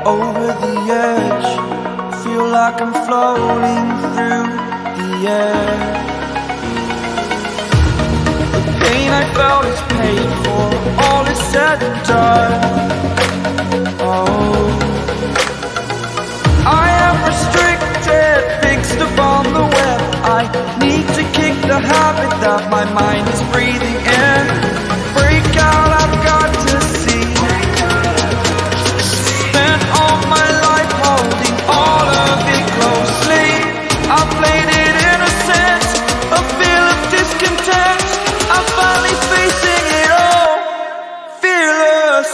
over the edge. Feel like I'm floating through the air. The pain I felt is paid for, all is said and done. Oh, I am restricted, fixed upon the web. I need to kick the habit that my mind is breathing in. Break out, I've got to see. Spent all my life holding all of it closely. I played it innocent, a feel of discontent. I'm finally facing it all, fearless.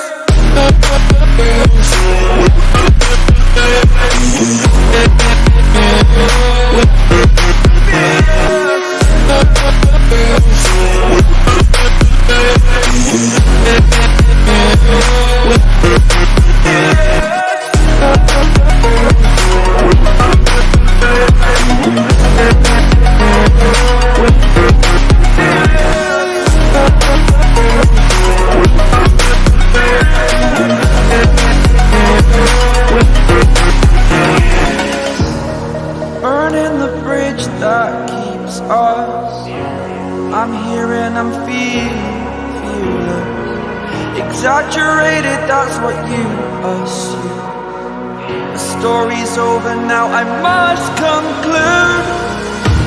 Burning the bridge that keeps us. I'm here and I'm fearless. Exaggerated, that's what you assume. The story's over now, I must conclude.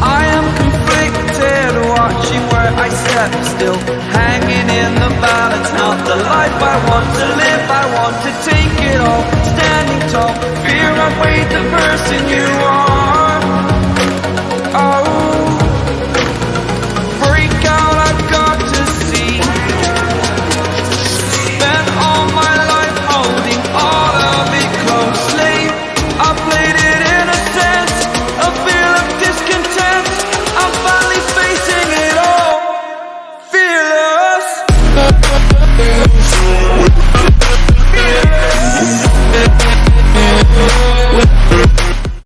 I am conflicted, watching where I step still, hanging in the balance. Not the life I want to live, I want to take it all. Standing tall, fear I've weighed the person you are. Oh, break out, I've got to see. Spent all my life holding all of it closely. I played it innocent, a feel of discontent. I'm finally facing it all, fearless. Fearless.